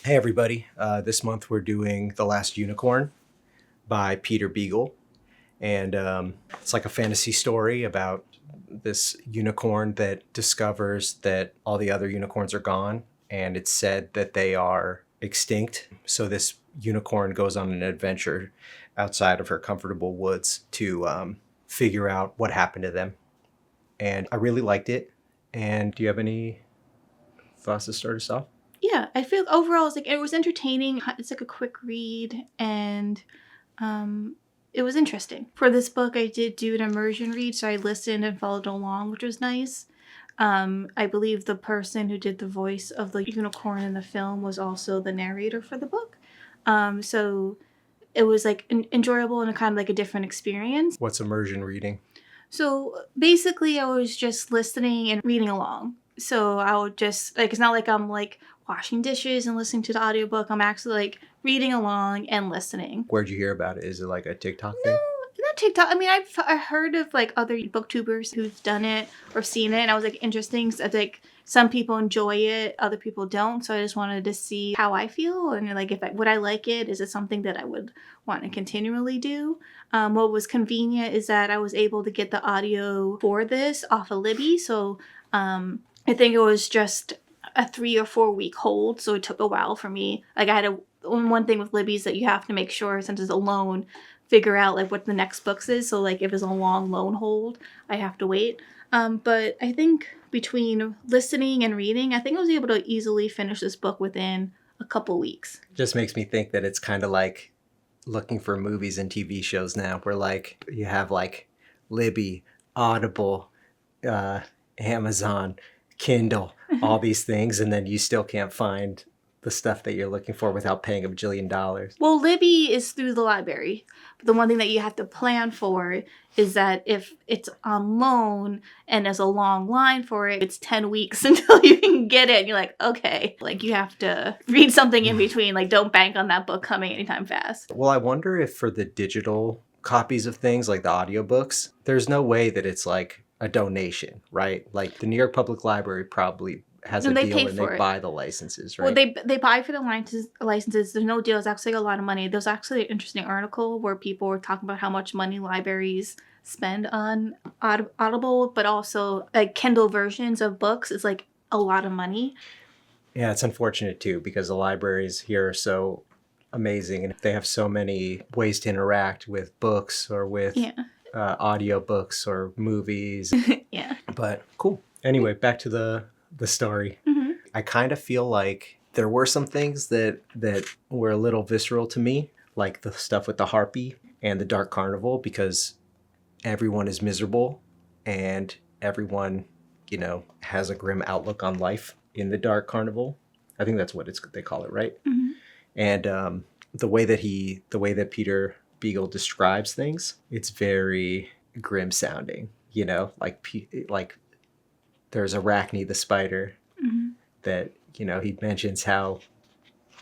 Hey everybody, this month we're doing The Last Unicorn by Peter Beagle. And it's like a fantasy story about this unicorn that discovers that all the other unicorns are gone, and it's said that they are extinct. So this unicorn goes on an adventure outside of her comfortable woods to figure out what happened to them. And I really liked it. And do you have any thoughts to start us off? Yeah, I feel overall it was entertaining. It's like a quick read, and it was interesting. For this book, I did do an immersion read, so I listened and followed along, which was nice. I believe the person who did the voice of the unicorn in the film was also the narrator for the book. So it was like enjoyable and kind of like a different experience. What's immersion reading? So basically, I was just listening and reading along. So I would just, like, it's not like I'm, like, washing dishes and listening to the audiobook. I'm actually, like, reading along and listening. Where'd you hear about it? Is it like a TikTok No, thing? not TikTok. I mean, I heard of, like, other booktubers who've done it or seen it. And I was, like, interesting. So, like, some people enjoy it, other people don't. So I just wanted to see how I feel. And, like, would I like it? Is it something that I would want to continually do? What was convenient is that I was able to get the audio for this off of Libby. So, I think it was just a 3 or 4 week hold, so it took a while for me. Like, I had one thing with Libby is that you have to make sure, since it's a loan, figure out like what the next books is. So like if it's a long loan hold, I have to wait. But I think between listening and reading, I think I was able to easily finish this book within a couple weeks. Just makes me think that it's kind of like looking for movies and TV shows now, where like you have like Libby, Audible, Amazon, Kindle, all these things, and then you still can't find the stuff that you're looking for without paying $1 bajillion. Well, Libby is through the library. But the one thing that you have to plan for is that if it's on loan and there's a long line for it, it's 10 weeks until you can get it. And you're like, okay, like you have to read something in between. Like, don't bank on that book coming anytime fast. Well, I wonder if for the digital copies of things, like the audiobooks, there's no way that it's like a donation, right? Like the New York Public Library probably has a deal and they buy the licenses, right? Well, they buy for the licenses. There's no deal. It's actually a lot of money. There's actually an interesting article where people were talking about how much money libraries spend on Audible, but also like Kindle versions of books is like a lot of money. Yeah, it's unfortunate too, because the libraries here are so amazing and they have so many ways to interact with books or with audiobooks or movies. Yeah. But cool. Anyway, back to the story. Mm-hmm. I kind of feel like there were some things that were a little visceral to me, like the stuff with the harpy and the dark carnival, because everyone is miserable and everyone, you know, has a grim outlook on life in the dark carnival. I think that's what they call it, right? Mm-hmm. And the way that Peter Beagle describes things, it's very grim sounding, you know, like there's Arachne the spider that, you know, he mentions how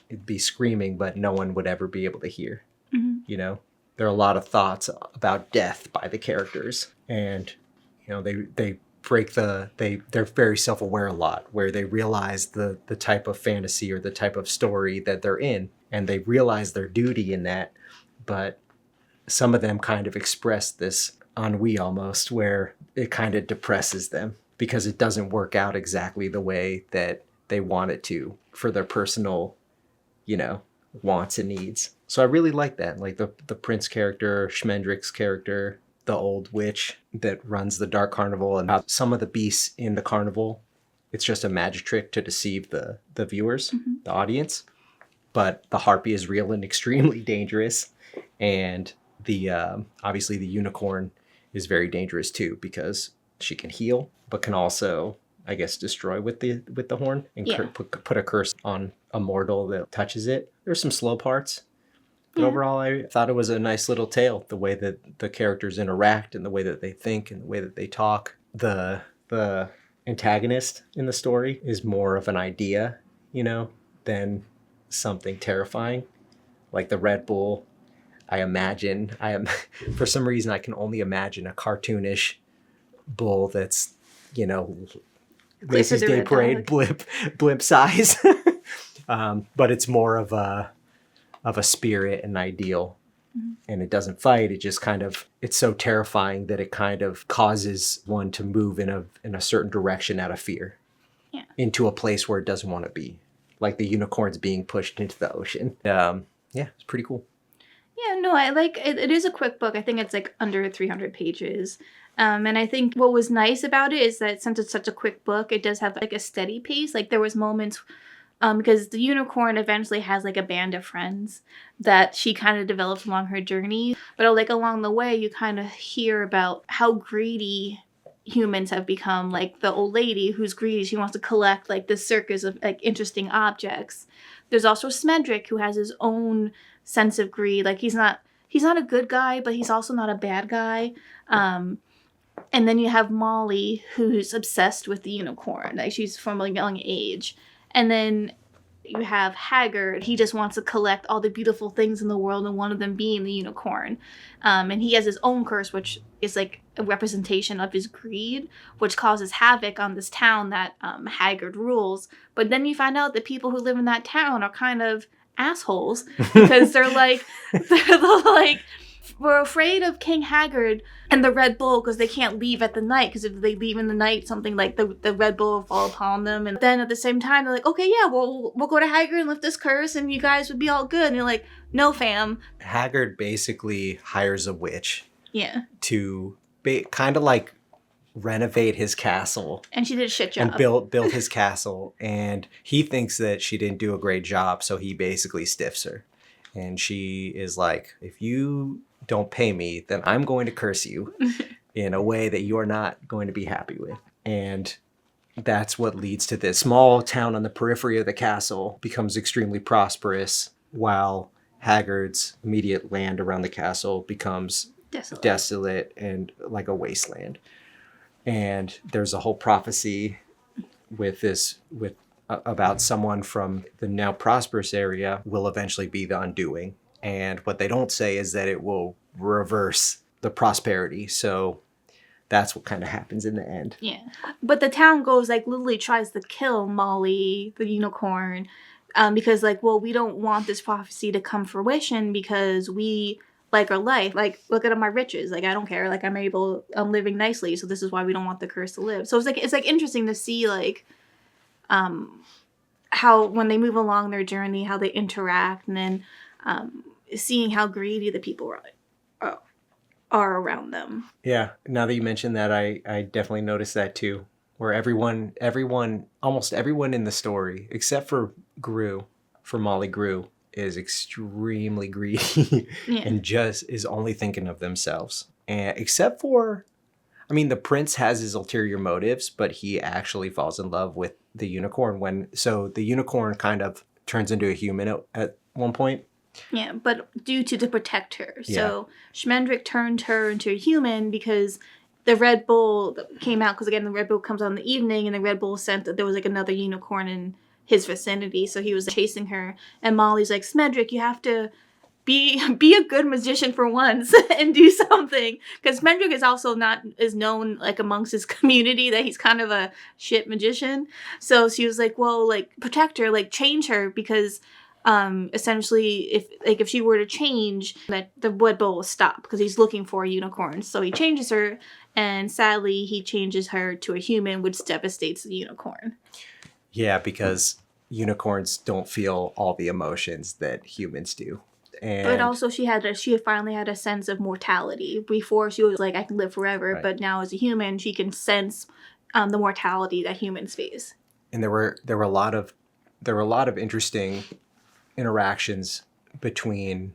it'd be screaming, but no one would ever be able to hear. You know, there are a lot of thoughts about death by the characters, and, you know, they break they're very self-aware a lot, where they realize the type of fantasy or the type of story that they're in, and they realize their duty in that, but some of them kind of express this ennui almost, where it kind of depresses them because it doesn't work out exactly the way that they want it to for their personal, you know, wants and needs. So I really like that. Like the prince character, Schmendrick's character, the old witch that runs the dark carnival, and how some of the beasts in the carnival, it's just a magic trick to deceive the viewers, the audience. But the harpy is real and extremely dangerous. And the obviously the unicorn is very dangerous too, because she can heal, but can also, I guess, destroy with the horn and put a curse on a mortal that touches it. There's some slow parts, but overall I thought it was a nice little tale, the way that the characters interact and the way that they think and the way that they talk. The antagonist in the story is more of an idea, you know, than something terrifying. Like the Red Bull, for some reason I can only imagine a cartoonish bull that's, you know, Macy's Day Parade blimp size. But it's more of a spirit and ideal. And it doesn't fight. It just kind of, it's so terrifying that it kind of causes one to move in a certain direction out of fear. Yeah. Into a place where it doesn't want to be. Like the unicorns being pushed into the ocean. Yeah, it's pretty cool. Yeah, no, I like it. It is a quick book. I think it's like under 300 pages. And I think what was nice about it is that since it's such a quick book, it does have like a steady pace. Like there was moments because the unicorn eventually has like a band of friends that she kind of develops along her journey. But like along the way, you kind of hear about how greedy humans have become. Like the old lady who's greedy, she wants to collect like this circus of like interesting objects. There's also Smedrick who has his own sense of greed. Like he's not a good guy, but he's also not a bad guy. And then you have Molly who's obsessed with the unicorn. Like she's from a young age. And then you have Haggard. He just wants to collect all the beautiful things in the world, and one of them being the unicorn. And he has his own curse, which is like a representation of his greed, which causes havoc on this town that Haggard rules. But then you find out that people who live in that town are kind of assholes because they're like we're afraid of King Haggard and the Red Bull because they can't leave at the night, because if they leave in the night, something like the Red Bull will fall upon them. And then at the same time, they're like, okay, yeah, we'll go to Haggard and lift this curse and you guys would be all good. And you're like, no, fam. Haggard basically hires a witch. Yeah. To kind of like renovate his castle. And she did a shit job. And build his castle. And he thinks that she didn't do a great job, so he basically stiffs her. And she is like, if you don't pay me, then I'm going to curse you in a way that you're not going to be happy with. And that's what leads to this small town on the periphery of the castle becomes extremely prosperous, while Haggard's immediate land around the castle becomes desolate and like a wasteland. And there's a whole prophecy about someone from the now prosperous area will eventually be the undoing. And what they don't say is that it will reverse the prosperity. So that's what kind of happens in the end. Yeah. But the town goes, like, literally tries to kill Molly, the unicorn, because, like, well, we don't want this prophecy to come fruition because we like our life. Like, look at my riches. Like, I don't care. Like, I'm living nicely. So this is why we don't want the curse to live. So it's like interesting to see, like, how when they move along their journey, how they interact, and then seeing how greedy the people are around them. Yeah, now that you mentioned that, I definitely noticed that too, where almost everyone in the story, except for Molly Grew, is extremely greedy and just is only thinking of themselves. And except for, I mean, the prince has his ulterior motives, but he actually falls in love with the unicorn so the unicorn kind of turns into a human at one point. Yeah, but due to protect her. Yeah. So Schmendrick turned her into a human because the Red Bull came out, because again, the Red Bull comes out in the evening, and the Red Bull sent that there was like another unicorn in his vicinity, so he was chasing her. And Molly's like, Smedrick, you have to be a good magician for once and do something, because Smedrick is known like amongst his community that he's kind of a shit magician. So she was like, well, like, protect her, like, change her, because essentially if she were to change, that the Red Bull will stop, because he's looking for a unicorn. So he changes her, and sadly he changes her to a human, which devastates the unicorn. Yeah, because unicorns don't feel all the emotions that humans do. But also she finally had a sense of mortality. Before she was like, I can live forever, right. But now as a human, she can sense the mortality that humans face. And there were a lot of interesting interactions between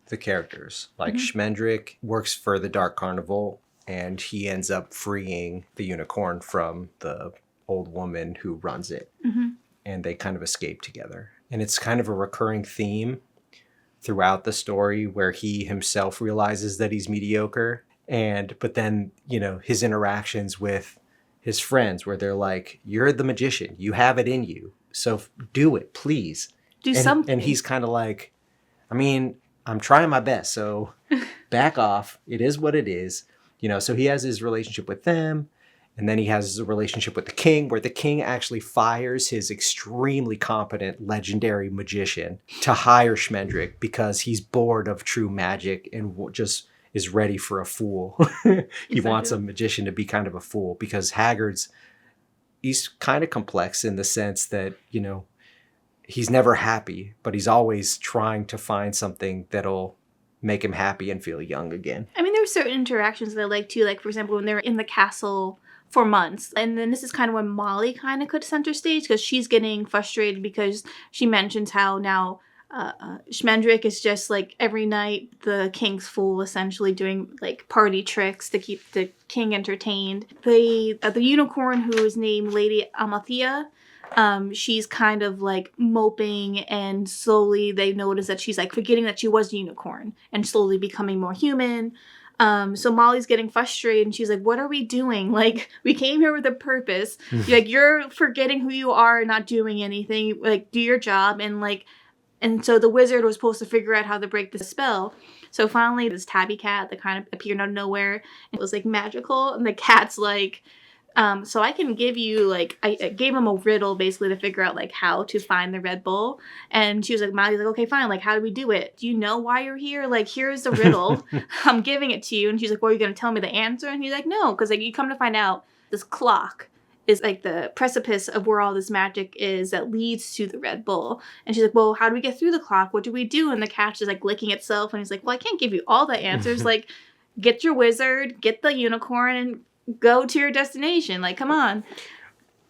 the characters. Like Schmendrick works for the Dark Carnival, and he ends up freeing the unicorn from the old woman who runs it. And they kind of escape together. And it's kind of a recurring theme throughout the story where he himself realizes that he's mediocre. But then, his interactions with his friends, where they're like, you're the magician, you have it in you, so do it, please. Do something. And he's kind of like, I mean, I'm trying my best, so back off. It is what it is. So he has his relationship with them. And then he has a relationship with the king, where the king actually fires his extremely competent legendary magician to hire Schmendrick because he's bored of true magic and just is ready for a fool. He wants a magician to be kind of a fool, because Haggard's, he's kind of complex in the sense that, you know, he's never happy, but he's always trying to find something that'll make him happy and feel young again. I mean, there were certain interactions that I like too. Like, for example, when they're in the castle for months. And then this is kind of when Molly kind of could center stage, because she's getting frustrated because she mentions how now Schmendrick is just like every night the king's fool, essentially doing like party tricks to keep the king entertained. The unicorn, who is named Lady Amathea, she's kind of like moping, and slowly they notice that she's like forgetting that she was a unicorn and slowly becoming more human. So Molly's getting frustrated, and she's like, what are we doing? Like, we came here with a purpose. Like, you're forgetting who you are and not doing anything. Like, do your job. And so the wizard was supposed to figure out how to break the spell. So finally, this tabby cat that kind of appeared out of nowhere, and it was like magical. And the cat's like, so I can give you, like, I gave him a riddle basically to figure out like how to find the Red Bull. And she was like, Molly's like, okay, fine. Like, how do we do it? Do you know why you're here? Like, here's the riddle. I'm giving it to you. And she's like, well, are you going to tell me the answer? And he's like, no, because like you come to find out this clock is like the precipice of where all this magic is that leads to the Red Bull. And she's like, well, how do we get through the clock? What do we do? And the cat's just like licking itself. And he's like, well, I can't give you all the answers. Like, get your wizard, get the unicorn, and go to your destination. Like, come on.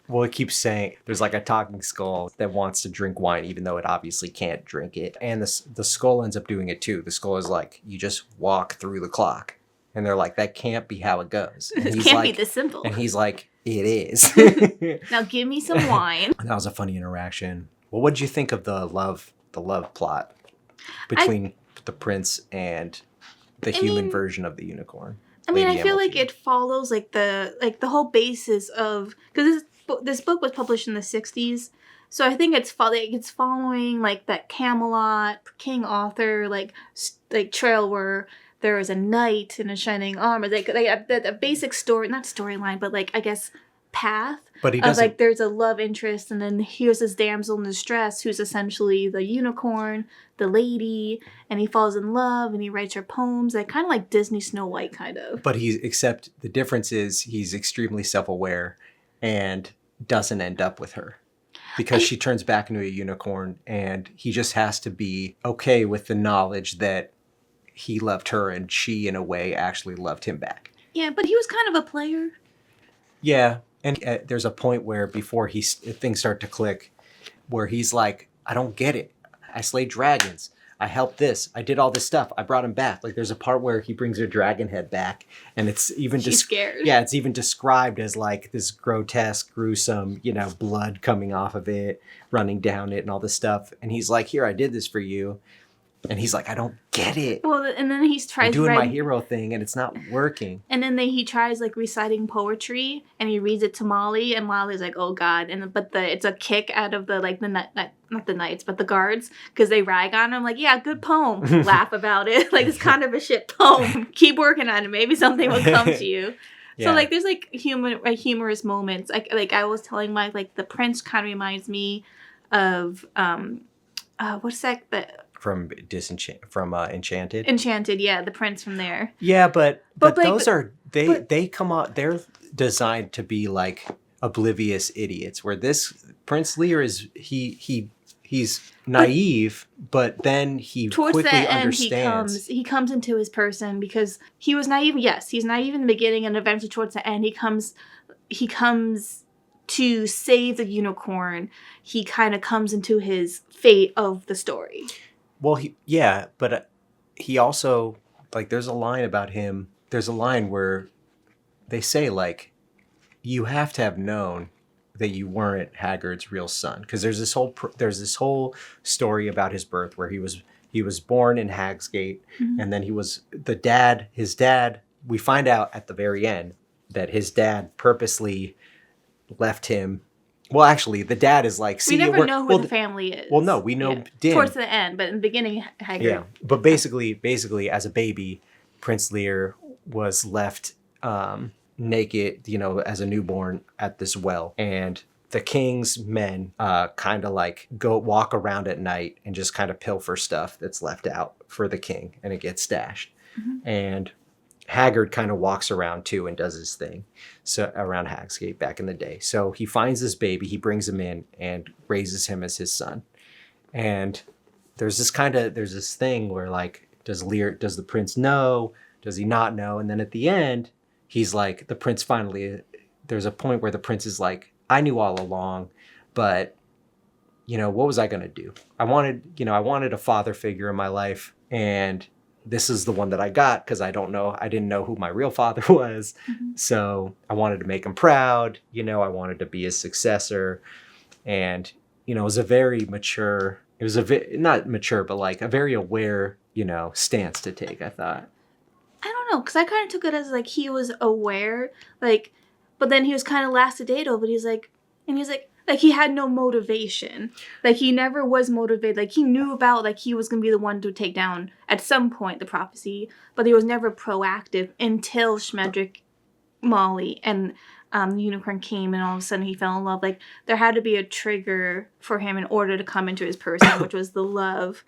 Well, it keeps saying there's like a talking skull that wants to drink wine, even though it obviously can't drink it. And the skull ends up doing it too. The skull is like, you just walk through the clock. And they're like, that can't be how it goes. And It can't be this simple. And he's like, it is. Now give me some wine. That was a funny interaction. Well, what did you think of the love plot between the prince and the human version of the unicorn? I mean, Lady I feel like Amalfi? it follows like the whole basis of, because this book was published in the 60s, so I think it's following like that Camelot King Arthur like trail where there is a knight in a shining armor, like a basic story, not storyline, but like I guess path. But he doesn't. Like, there's a love interest, and then here's this damsel in distress who's essentially the unicorn, the lady, and he falls in love, and he writes her poems, like kind of like Disney Snow White, kind of. But except the difference is he's extremely self-aware and doesn't end up with her because she turns back into a unicorn, and he just has to be okay with the knowledge that he loved her and she, in a way, actually loved him back. Yeah, but he was kind of a player. Yeah. And there's a point where before things start to click, where he's like, I don't get it. I slayed dragons. I helped this. I did all this stuff. I brought him back. Like, there's a part where he brings her dragon head back, and it's even She's scared. Yeah, it's even described as like this grotesque, gruesome, blood coming off of it, running down it, and all this stuff. And he's like, here, I did this for you. And he's like, I don't get it. Well, and then he tries I'm doing my hero thing, and it's not working. And then he tries like reciting poetry, and he reads it to Molly, and Molly's like, "Oh God!" And it's a kick out of the not the knights, but the guards, because they rag on him. Like, yeah, good poem. Laugh about it. Like, it's kind of a shit poem. Keep working on it. Maybe something will come to you. Yeah. So like, there's like humorous moments. Like I was telling Mike, like the prince kind of reminds me of what's that? From Enchanted. Enchanted, yeah, the prince from there. Yeah, but like, those they come out. They're designed to be like oblivious idiots. Where this Prince Lear is he's naive, but then he quickly understands. He comes into his person because he was naive. Yes, he's naive in the beginning, and eventually towards the end, he comes to save the unicorn. He kind of comes into his fate of the story. Well, but he also, like, there's a line about him. There's a line where they say, like, you have to have known that you weren't Haggard's real son, because there's this whole story about his birth where he was born in Hagsgate, mm-hmm. and then his dad. We find out at the very end that his dad purposely left him. Well, actually, the dad is like, we never know who the family is. Well, no, we know Din. Towards the end, but in the beginning, Haggard. Yeah, but basically, as a baby, Prince Lear was left naked, as a newborn at this well. And the king's men kind of like go walk around at night and just kind of pilfer stuff that's left out for the king, and it gets stashed. And Haggard kind of walks around too and does his thing, so around Hagsgate back in the day. So he finds this baby, he brings him in and raises him as his son. And there's this thing where like, does the prince know? Does he not know? And then at the end, he's like, the prince finally, there's a point where the prince is like, I knew all along, but what was I going to do? I wanted a father figure in my life, and this is the one that I got because I didn't know who my real father was. So I wanted to make him proud. I wanted to be his successor. And, it was a very mature, not mature, but like a very aware, stance to take, I thought. I don't know, because I kind of took it as like he was aware, like, but then he was kind of lackadaisical, but he's like, he had no motivation. Like, he never was motivated. Like, he knew about, like, he was going to be the one to take down, at some point, the prophecy. But he was never proactive until Schmedrick, Molly, and the unicorn came, and all of a sudden he fell in love. Like, there had to be a trigger for him in order to come into his person, which was the love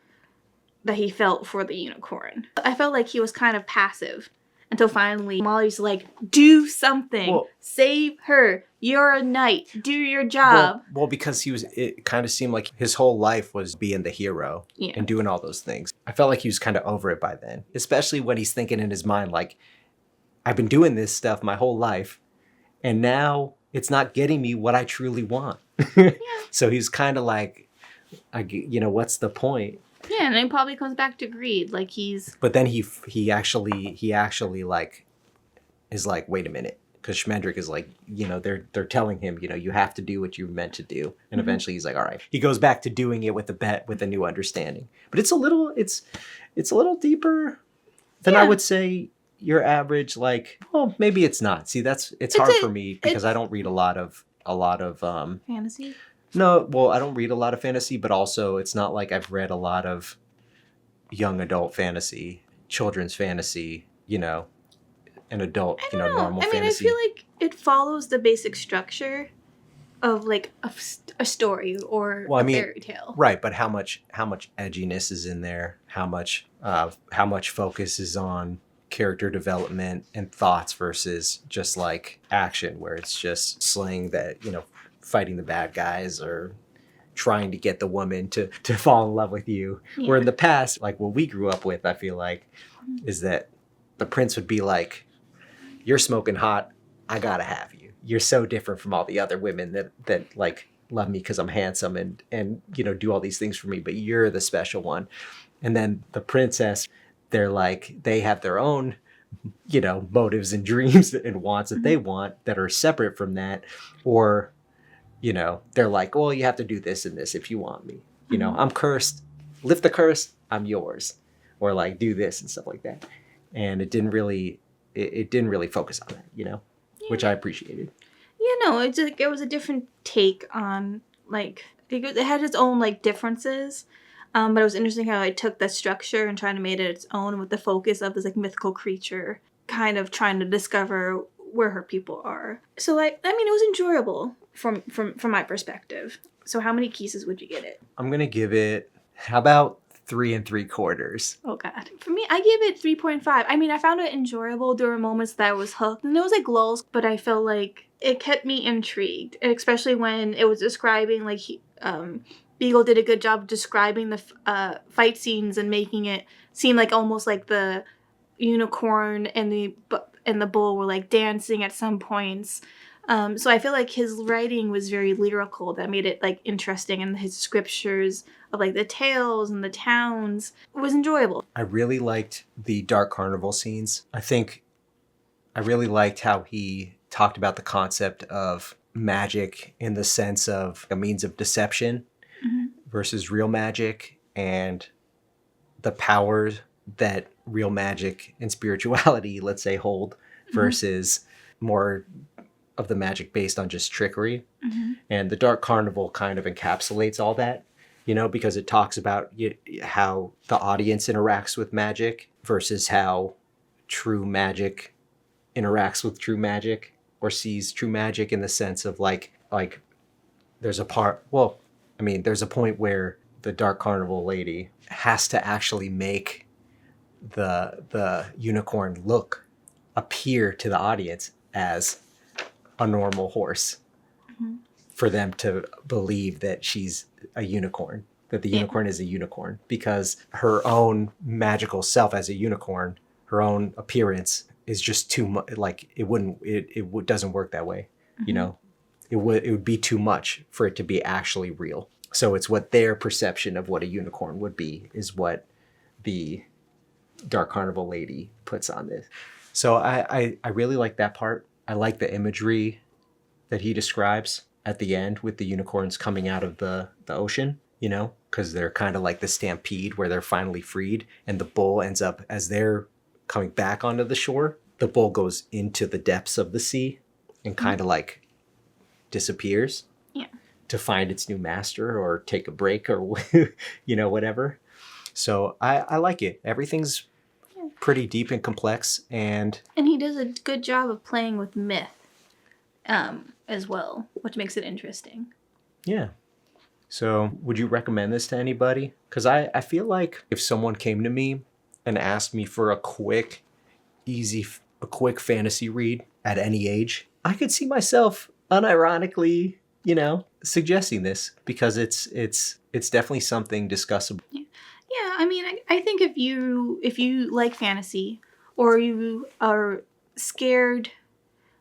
that he felt for the unicorn. I felt like he was kind of passive until finally Molly's like, do something. Well, save her. You're a knight. Do your job. Well, because it kind of seemed like his whole life was being the hero and doing all those things. I felt like he was kind of over it by then, especially when he's thinking in his mind, like, I've been doing this stuff my whole life, and now it's not getting me what I truly want. So he's kind of like, what's the point? Yeah, and it probably comes back to greed. Like, But then he actually like is like, wait a minute, because Schmendrick is like, they're telling him, you have to do what you're meant to do, and eventually he's like, all right. He goes back to doing it with a new understanding. But it's a little deeper than I would say your average. Like, well, maybe it's not. See, it's hard for me because I don't read a lot of fantasy. No, well, I don't read a lot of fantasy, but also it's not like I've read a lot of young adult fantasy, children's fantasy, an adult, normal fantasy. I feel like it follows the basic structure of like a story or a fairy tale. Right, but how much edginess is in there? How much focus is on character development and thoughts versus just like action, where it's just slaying that, fighting the bad guys or trying to get the woman to fall in love with you. Where in the past, like what we grew up with, I feel like, is that the prince would be like, you're smoking hot, I gotta have you. You're so different from all the other women that like love me because I'm handsome and do all these things for me, but you're the special one. And then the princess, they're like, they have their own motives and dreams and wants that they want that are separate from that. Or they're like, well, you have to do this and this if you want me. I'm cursed. Lift the curse, I'm yours. Or like, do this and stuff like that. And it didn't really focus on that, which I appreciated. It's like, it was a different take on, like, it had its own, like, differences. But it was interesting how it took the structure and trying to make it its own with the focus of this, like, mythical creature kind of trying to discover where her people are. So, like, it was enjoyable from my perspective. So how many Kisas would you give it? I'm going to give it, how about 3 3/4? Oh, God. For me, I gave it 3.5. I found it enjoyable. There were moments that I was hooked. And there was, like, lulls, but I felt like it kept me intrigued. And especially when it was describing, like, Beagle did a good job describing the fight scenes and making it seem like almost like the unicorn and the bull were like dancing at some points. So I feel like his writing was very lyrical. That made it like interesting, and his scriptures of like the tales and the towns was enjoyable. I really liked the Dark Carnival scenes. I think I really liked how he talked about the concept of magic in the sense of a means of deception versus real magic, and the power that real magic and spirituality, let's say, hold versus more of the magic based on just trickery. And the Dark Carnival kind of encapsulates all that, because it talks about how the audience interacts with magic versus how true magic interacts with true magic or sees true magic in the sense of like there's a part, well, I mean, there's a point where the Dark Carnival lady has to actually make the unicorn appear to the audience as a normal horse for them to believe that she's a unicorn, that the unicorn is a unicorn, because her own magical self as a unicorn, her own appearance is just too much. Like it doesn't work that way. You know, it would be too much for it to be actually real. So it's what their perception of what a unicorn would be is what the Dark Carnival lady puts on this. So I really like that part. I like the imagery that he describes at the end with the unicorns coming out of the ocean, you know, because they're kind of like the stampede where they're finally freed, and the bull ends up, as they're coming back onto the shore, the bull goes into the depths of the sea and kind of like disappears to find its new master or take a break or, you know, whatever. So I like it. Everything's pretty deep and complex, and he does a good job of playing with myth as well, which makes it interesting. Yeah. So would you recommend this to anybody? Because I feel like if someone came to me and asked me for a quick fantasy read at any age, I could see myself unironically, you know, suggesting this, because it's definitely something discussable. Yeah, I mean, I think if you like fantasy, or you are scared,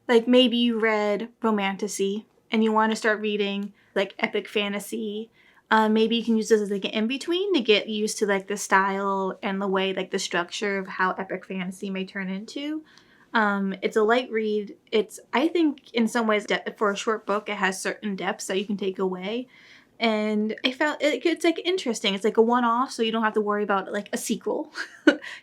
like maybe you read Romantasy and you want to start reading like epic fantasy, maybe you can use this as like an in-between to get used to like the style and the way, like the structure of how epic fantasy may turn into. It's a light read. I think in some ways for a short book, it has certain depths that you can take away. And I felt it's like interesting. It's like a one-off, so you don't have to worry about like a sequel.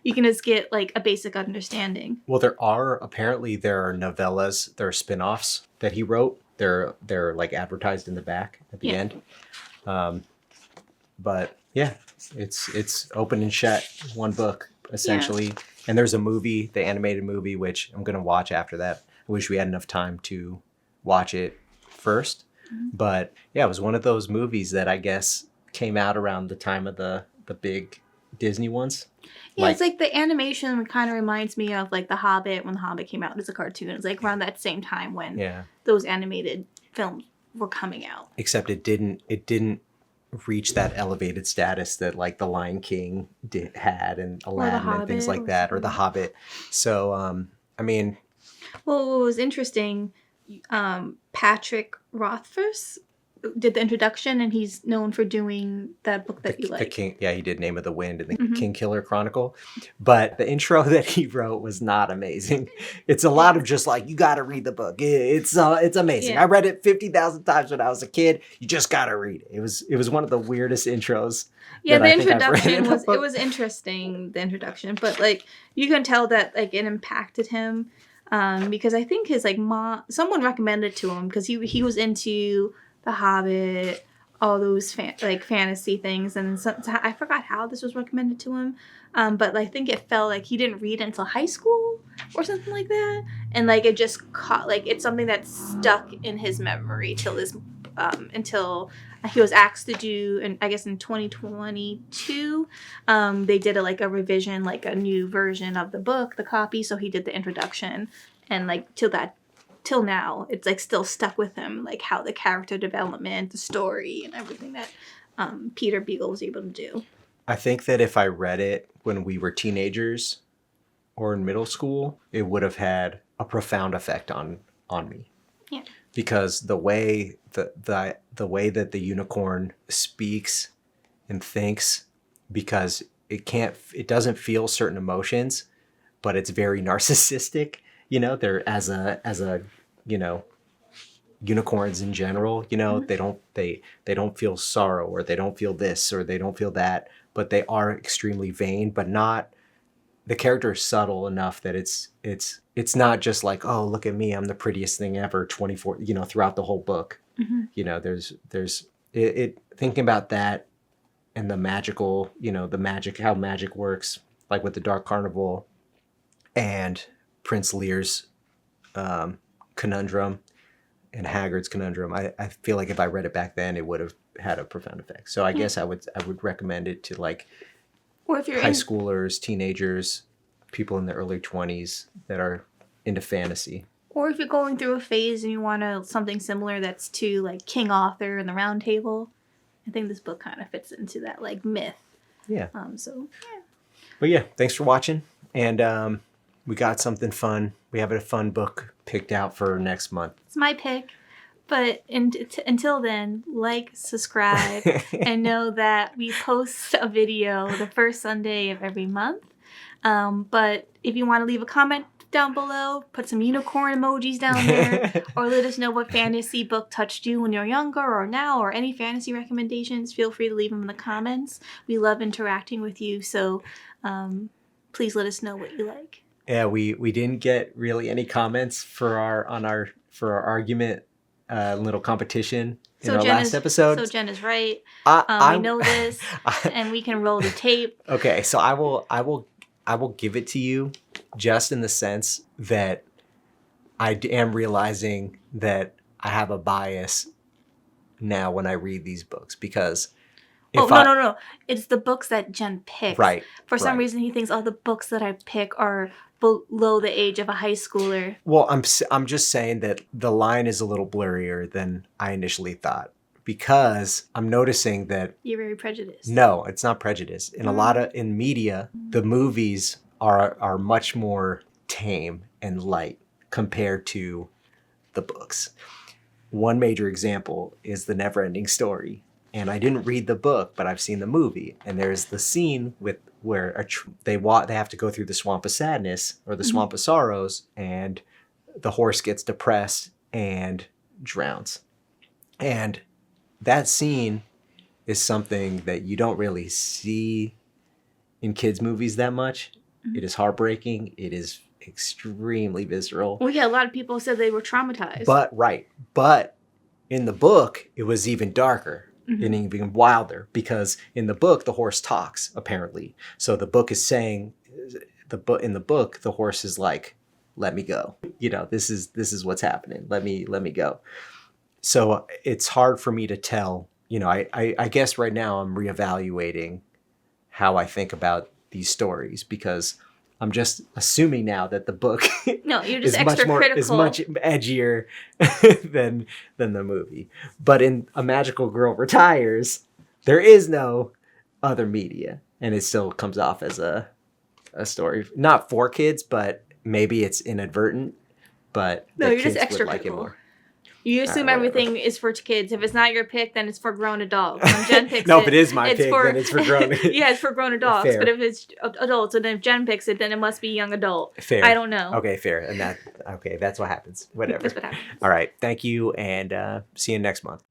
You can just get like a basic understanding. Well, there are novellas, there are spin-offs that he wrote. They're like advertised in the back at the end. But yeah, it's open and shut, one book essentially. Yeah. And there's a movie, the animated movie, which I'm gonna watch after that. I wish we had enough time to watch it first. But yeah, it was one of those movies that I guess came out around the time of the big Disney ones. Yeah, it's like the animation kind of reminds me of like The Hobbit, when The Hobbit came out as a cartoon. It's like around that same time when those animated films were coming out. Except it didn't reach that elevated status that like The Lion King had, and Aladdin and things like that, or The Hobbit. So I mean, well, what was interesting, Patrick Rothfuss did the introduction, and he's known for doing that book that you like. He did Name of the Wind and the King Killer Chronicle. But the intro that he wrote was not amazing. It's a lot of just like, you got to read the book. It's amazing. Yeah. I read it 50,000 times when I was a kid. You just got to read it. It was one of the weirdest intros. Yeah, the introduction was interesting, the introduction, but like you can tell that like it impacted him. Because I think his like mom, someone recommended it to him because he was into The Hobbit, all those fantasy things, and I forgot how this was recommended to him. But I think it felt like he didn't read it until high school or something like that, and like it just caught, like it's something that stuck in his memory until he was asked to do, and I guess in 2022, they did a revision, like a new version of the book, the copy. So he did the introduction, and like till now, it's like still stuck with him, like how the character development, the story, and everything that Peter Beagle was able to do. I think that if I read it when we were teenagers or in middle school, it would have had a profound effect on me. Yeah. Because the way that the unicorn speaks and thinks, because it doesn't feel certain emotions, but it's very narcissistic. You know, they're as a you know, unicorns in general. You know, they don't feel sorrow, or they don't feel this, or they don't feel that, but they are extremely vain. But not, the character is subtle enough that it's not just like, oh, look at me, I'm the prettiest thing ever, 24, you know, throughout the whole book. You know, there's thinking about that, and the magical, you know, how magic works, like with the Dark Carnival and Prince Lear's conundrum and Haggard's conundrum, I feel like if I read it back then, it would have had a profound effect. So I guess I would recommend it to like Or if you're high schoolers, teenagers, people in their early 20s that are into fantasy. Or if you're going through a phase and you want something similar that's to like King Arthur and the Round Table, I think this book kind of fits into that like myth. Yeah. So yeah. But yeah, thanks for watching. And we got something fun. We have a fun book picked out for next month. It's my pick. But until then, like, subscribe, and know that we post a video the first Sunday of every month. But if you want to leave a comment down below, put some unicorn emojis down there, or let us know what fantasy book touched you when you were younger or now, or any fantasy recommendations, feel free to leave them in the comments. We love interacting with you, so please let us know what you like. Yeah, we didn't get really any comments for our argument little competition in our last episode. So Jenn is right. I we know this, and we can roll the tape. Okay, so I will give it to you, just in the sense that I am realizing that I have a bias now when I read these books, because no. It's the books that Jenn picks. Right. For some reason, he thinks all the books that I pick are below the age of a high schooler. Well, I'm just saying that the line is a little blurrier than I initially thought, because I'm noticing that you're very prejudiced. No, it's not prejudice. In media, the movies are much more tame and light compared to the books. One major example is The Neverending Story. And I didn't read the book, but I've seen the movie. And there's the scene where they have to go through the swamp of sadness, or the swamp of sorrows, and the horse gets depressed and drowns. And that scene is something that you don't really see in kids' movies that much. It is heartbreaking. It is extremely visceral. Well, yeah, a lot of people said they were traumatized. But in the book, it was even darker. And even wilder, because in the book the horse talks, apparently. So the book is saying, in the book the horse is like, "Let me go. This is what's happening. Let me go." So it's hard for me to tell. I guess right now I'm reevaluating how I think about these stories, because I'm just assuming now that the book no, you're just extra critical. Is much edgier than the movie. But in A Magical Girl Retires, there is no other media, and it still comes off as a story, not for kids, but maybe it's inadvertent. But no, you're kids just extra would like critical. It more. You assume everything is for kids. If it's not your pick, then it's for grown adults. When Jenn picks no, if it is my pick, then it's for grown. Yeah, it's for grown adults. Fair. But if it's adults, and then if Jenn picks it, then it must be young adult. Fair. I don't know. Okay, fair. And that's what happens. Whatever. That's what happens. All right. Thank you, and see you next month.